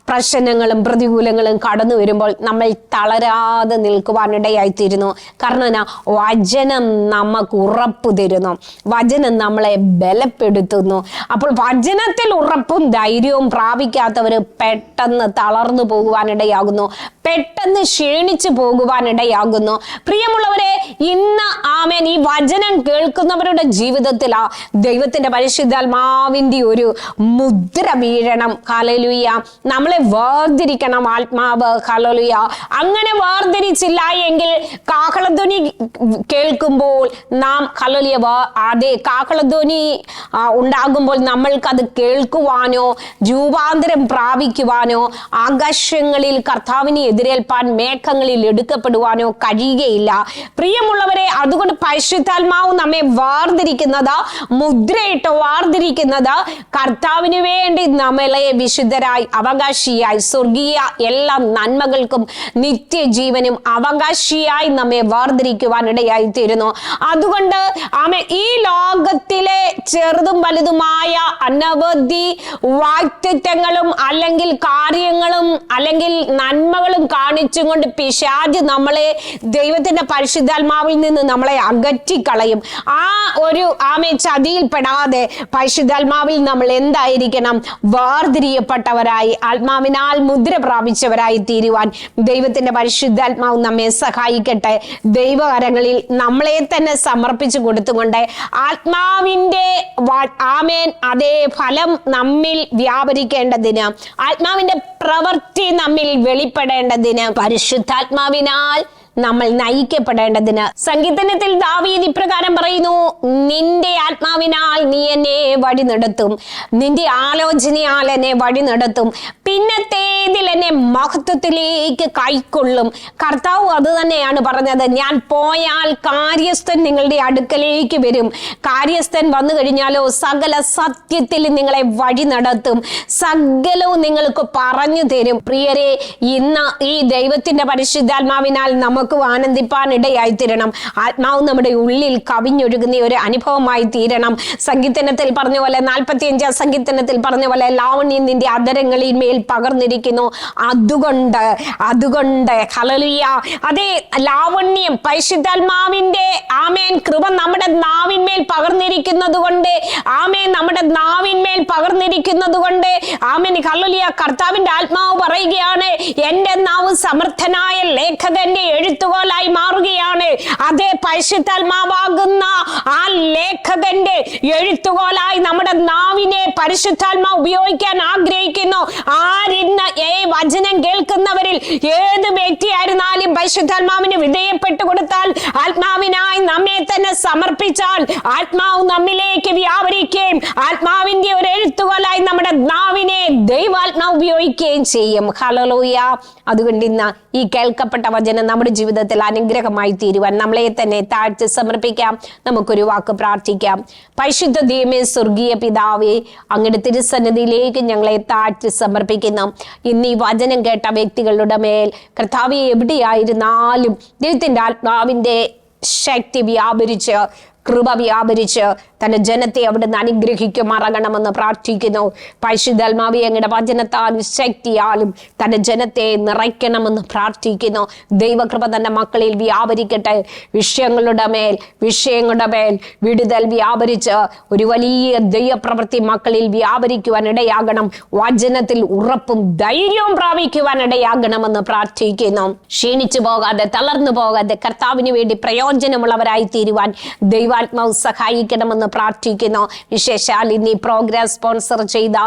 പ്രശ്നങ്ങളും പ്രതികൂലങ്ങളും കടന്നു വരുമ്പോൾ നമ്മൾ തളരാതെ നിൽക്കുവാനിടയായിത്തീരുന്നു. കാരണം വചനം നമുക്ക് ഉറപ്പ് തരുന്നു, വചനം നമ്മളെ ബലപ്പെടുത്തുന്നു. അപ്പോൾ വചനത്തിൽ ഉറപ്പും ധൈര്യവും പ്രാപിക്കാത്തവർ പെട്ടെന്ന് തളർന്നു പോകുവാനിടയാകുന്നു, പെട്ടെന്ന് ക്ഷീണിച്ചു പോകുവാനിടയാകുന്നു. പ്രിയമുള്ളവരെ, ഇന്ന് ആമേൻ ഈ വചനം കേൾക്കുന്നവരുടെ ജീവിതത്തിലാ ദൈവത്തിന്റെ പരിശുദ്ധാത്മാവിന്റെ ഒരു മുദ്ര വീഴണം. ഹല്ലേലൂയ. നമ്മളെ വേർതിരിക്കണം ആത്മാവ്. ഹല്ലേലൂയ. അങ്ങനെ വേർതിരിച്ചില്ല എങ്കിൽ കാഹളധ്വനി കേൾക്കുമ്പോൾ നാം ഹല്ലേലൂയ, അതേ കാഹളധ്വനി ഉണ്ടാകുമ്പോൾ നമ്മൾക്കത് കേൾക്കുവാനോ രൂപാന്തരം പ്രാപിക്കുവാനോ ആകാശങ്ങളിൽ കർത്താവിനെ എതിരേൽപ്പാൻ മേഘങ്ങളിൽ എടുക്കപ്പെടുവാനോ കഴിയുകയില്ല. പ്രിയമുള്ളവരെ, അതുകൊണ്ട് പരിശുദ്ധാത്മാവ് നമ്മെ വേർതിരിക്കുന്നത്, മുദ്രയിട്ട് വേർതിരിക്കുന്നത് കർത്താവിന് വേണ്ടി നമ്മളെ വിശുദ്ധരായി അവകാശിയായി സ്വർഗീയ എല്ലാ നന്മകൾക്കും നിത്യജീവനും അവകാശിയായി നമ്മെ വേർതിരിക്കുവാനിടയായി തീരുന്നു. അതുകൊണ്ട് ഈ ലോകത്തിലെ ചെറുതും വലുതുമായ അനവധി വാക്തത്വങ്ങളും അല്ലെങ്കിൽ കാര്യങ്ങളും അല്ലെങ്കിൽ നന്മകളും കാണിച്ചും കൊണ്ട് പിശാച് നമ്മളെ ദൈവത്തിന്റെ പരിശുദ്ധാത്മാവിൽ നിന്ന് നമ്മളെ അകറ്റിക്കളയും. ആ ഒരു ചതിയിൽപ്പെടാതെ പരിശുദ്ധാത്മാവിൽ നമ്മൾ എന്തായിരിക്കണം? വേർതിരിയപ്പെട്ടവരായി, ആത്മാവിനാൽ മുദ്ര പ്രാപിച്ചവരായി തീരുവാൻ ദൈവത്തിന്റെ പരിശുദ്ധാത്മാവ് നമ്മെ സഹായിക്കട്ടെ. ദൈവകരങ്ങളിൽ നമ്മളെ തന്നെ സമർപ്പിച്ചു കൊടുത്തുകൊണ്ട് ആത്മാവിന്റെ അതേ ഫലം നമ്മിൽ വ്യാപരിക്കേണ്ടതിന്, ആത്മാവിന്റെ പ്രവൃത്തി നമ്മിൽ വെളിപ്പെടേണ്ടതിന്, പരിശുദ്ധാത്മാവിനാൽ നമ്മൾ നയിക്കപ്പെടേണ്ടതിന് സങ്കീർത്തനത്തിൽ ദാവീദ് ഇപ്രകാരം പറയുന്നു, നിന്റെ ആത്മാവിനാൽ നീ എന്നെ വഴി നടത്തും, നിന്റെ ആലോചനയാൽ എന്നെ വഴി നടത്തും, പിന്നത്തേതിൽ എന്നെ മഹത്വത്തിലേക്ക് കൈക്കൊള്ളും. കർത്താവ് അത് തന്നെയാണ് പറഞ്ഞത്, ഞാൻ പോയാൽ കാര്യസ്ഥൻ നിങ്ങളുടെ അടുക്കലേക്ക് വരും, കാര്യസ്ഥൻ വന്നു കഴിഞ്ഞാലോ സകല സത്യത്തിൽ നിങ്ങളെ വഴി നടത്തും, സകലവും നിങ്ങൾക്ക് പറഞ്ഞു തരും. പ്രിയരെ, ഇന്ന് ഈ ദൈവത്തിന്റെ പരിശുദ്ധാത്മാവിനാൽ നമുക്ക് ആനന്ദിപ്പാൻ ഇടയായി തീരണം. ആത്മാവ് നമ്മുടെ ഉള്ളിൽ കവിഞ്ഞൊഴുകുന്ന ഒരു അനുഭവമായി തീരണം. സങ്കീർത്തനത്തിൽ പറഞ്ഞ പോലെ 45-ാം സങ്കീർത്തനത്തിൽ പറഞ്ഞ പോലെ ലാവണ്യം നിന്റെ അധരങ്ങളിൽ മേൽ പകർന്നിരിക്കുന്നു. അതുകൊണ്ട് ഹല്ലേലൂയ, അതേ ലാവണ്യം പരിശുദ്ധാത്മാവിന്റെ കൃപ നമ്മുടെ നാവിന്മേൽ പകർന്നിരിക്കുന്നത് കൊണ്ട്, നമ്മുടെ നാവിന്മേൽ പകർന്നിരിക്കുന്നത് കൊണ്ട് ഹല്ലേലൂയ, കർത്താവിന്റെ ആത്മാവ് പറയുകയാണ്, എന്റെ നാവ് സമർത്ഥനായ ലേഖകന്റെ എഴുത്ത് എഴുത്തുകോലായി മാറുകയാണ്. അതേ പരിശുദ്ധാത്മാവാകുന്ന ആ ലേഖകന്റെ എഴുത്തുകോലായി നമ്മുടെ നാവിനെ പരിശുദ്ധാത്മാവ് ഉപയോഗിക്കാൻ ആഗ്രഹിക്കുന്നു. ആരിന്ന് വചനം കേൾക്കുന്നവരിൽ ഏത് വ്യക്തിയായിരുന്നാലും പരിശുദ്ധാത്മാവിന് വിധേയപ്പെട്ടു കൊടുത്താൽ, ആത്മാവിനായി നമ്മെ തന്നെ സമർപ്പിച്ചാൽ, ആത്മാവ് നമ്മിലേക്ക് വ്യാപരിക്കുകയും ആത്മാവിന്റെ ഒരു എഴുത്തുകോലായി നമ്മുടെ നാവിനെ ദൈവാത്മാവ് ഉപയോഗിക്കുകയും ചെയ്യും. ഹല്ലേലൂയ. അതുകൊണ്ട് ഇന്ന് ഈ കേൾക്കപ്പെട്ട വചനം നമ്മുടെ ജീവിതത്തിൽ അനുഗ്രഹമായി തീരുവാൻ നമ്മളെ തന്നെ താഴ്ത്തി സമർപ്പിക്കാം. നമുക്കൊരു വാക്ക് പ്രാർത്ഥിക്കാം. പരിശുദ്ധ ദൈവമേ, സ്വർഗീയ പിതാവേ, അങ്ങയുടെ തിരുസന്നിധിയിലേക്ക് ഞങ്ങളെ താഴ്ത്തി സമർപ്പിക്കുന്നു. ഇന്ന് ഈ വചനം കേട്ട വ്യക്തികളുടെ മേൽ കർത്താവേ, എവിടെയായിരുന്നാലും ദൈവത്തിന്റെ ആത്മാവിന്റെ ശക്തി വ്യാപരിച്ച്, കൃപ വ്യാപരിച്ച് തന്റെ ജനത്തെ അവിടുന്ന് അനുഗ്രഹിക്കുമാറാകണമെന്ന് പ്രാർത്ഥിക്കുന്നു. പരിശുദ്ധാത്മാവേ, അങ്ങയുടെ വചനത്താലും ശക്തിയാലും തന്റെ ജനത്തെ നിറയ്ക്കണമെന്ന് പ്രാർത്ഥിക്കുന്നു. ദൈവകൃപ തന്റെ മക്കളിൽ വ്യാപരിക്കട്ടെ. വിഷയങ്ങളുടെ മേൽ വിടുതൽ വ്യാപരിച്ച് ഒരു വലിയ ദൈവപ്രവൃത്തി മക്കളിൽ വ്യാപരിക്കുവാൻ ഇടയാകണം. വചനത്തിൽ ഉറപ്പും ധൈര്യവും പ്രാപിക്കുവാൻ ഇടയാകണമെന്ന് പ്രാർത്ഥിക്കുന്നു. ക്ഷീണിച്ചു പോകാതെ, തളർന്നു പോകാതെ കർത്താവിന് വേണ്ടി പ്രയോജനമുള്ളവരായി തീരുവാൻ ദൈവാത്മാവ് സഹായിക്കണമെന്ന് പ്രാർത്ഥിക്കുന്നു. വിശേഷാൽ ഇന്ന് ഈ പ്രോഗ്രാം സ്പോൺസർ ചെയ്ത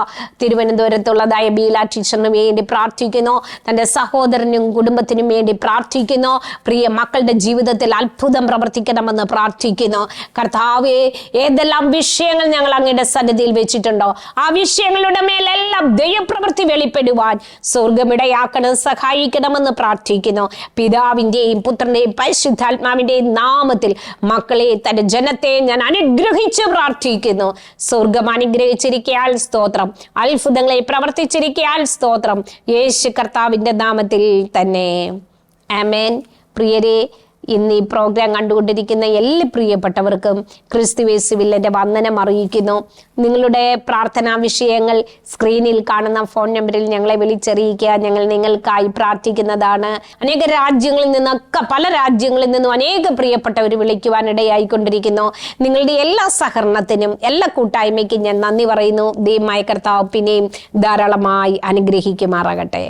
തിരുവനന്തപുരത്തുള്ളതായ ബീല ടീച്ചറിന് വേണ്ടി പ്രാർത്ഥിക്കുന്നു. തന്റെ സഹോദരനും കുടുംബത്തിനും വേണ്ടി പ്രാർത്ഥിക്കുന്നു. പ്രിയ മക്കളുടെ ജീവിതത്തിൽ അത്ഭുതം പ്രവർത്തിക്കണമെന്ന് പ്രാർത്ഥിക്കുന്നു. കർത്താവേ, ഏതെല്ലാം വിഷയങ്ങൾ ഞങ്ങൾ അങ്ങയുടെ സന്നിധിയിൽ വെച്ചിട്ടുണ്ടോ, ആ വിഷയങ്ങളുടെ മേലെല്ലാം ദൈവപ്രവൃത്തി വെളിപ്പെടുവാൻ സ്വർഗമിടയാക്കണം, സഹായിക്കണമെന്ന് പ്രാർത്ഥിക്കുന്നു. പിതാവിന്റെയും പുത്രന്റെയും പരിശുദ്ധാത്മാവിന്റെയും നാമത്തിൽ മക്കളെ, തന്റെ ജനത്തെ ഞാൻ അനുഗ്രഹിച്ച് പ്രാർത്ഥിക്കുന്നു. സ്വർഗം അനുഗ്രഹിച്ചിരിക്കയാൽ സ്തോത്രം. അത്ഭുതങ്ങളെ പ്രവർത്തിച്ചിരിക്കയാൽ സ്തോത്രം. യേശു കർത്താവിന്റെ നാമത്തിൽ തന്നെ ആമേൻ. പ്രിയരെ, ഇന്ന് ഈ പ്രോഗ്രാം കണ്ടുകൊണ്ടിരിക്കുന്ന എല്ലാ പ്രിയപ്പെട്ടവർക്കും ക്രിസ്തുയേശുവിൽ എൻ്റെ വന്ദനം അറിയിക്കുന്നു. നിങ്ങളുടെ പ്രാർത്ഥനാ വിഷയങ്ങൾ സ്ക്രീനിൽ കാണുന്ന ഫോൺ നമ്പറിൽ ഞങ്ങളെ വിളിച്ചറിയിക്കുക. ഞങ്ങൾ നിങ്ങൾക്കായി പ്രാർത്ഥിക്കുന്നതാണ്. അനേക രാജ്യങ്ങളിൽ നിന്നൊക്കെ, പല രാജ്യങ്ങളിൽ നിന്നും അനേക പ്രിയപ്പെട്ടവർ വിളിക്കുവാനിടയായിക്കൊണ്ടിരിക്കുന്നു. നിങ്ങളുടെ എല്ലാ സഹകരണത്തിനും, എല്ലാ കൂട്ടായ്മയ്ക്കും ഞാൻ നന്ദി പറയുന്നു. ദൈവമായ കർത്താവ് പിന്നെയും ധാരാളമായി അനുഗ്രഹിക്കുമാറാകട്ടെ.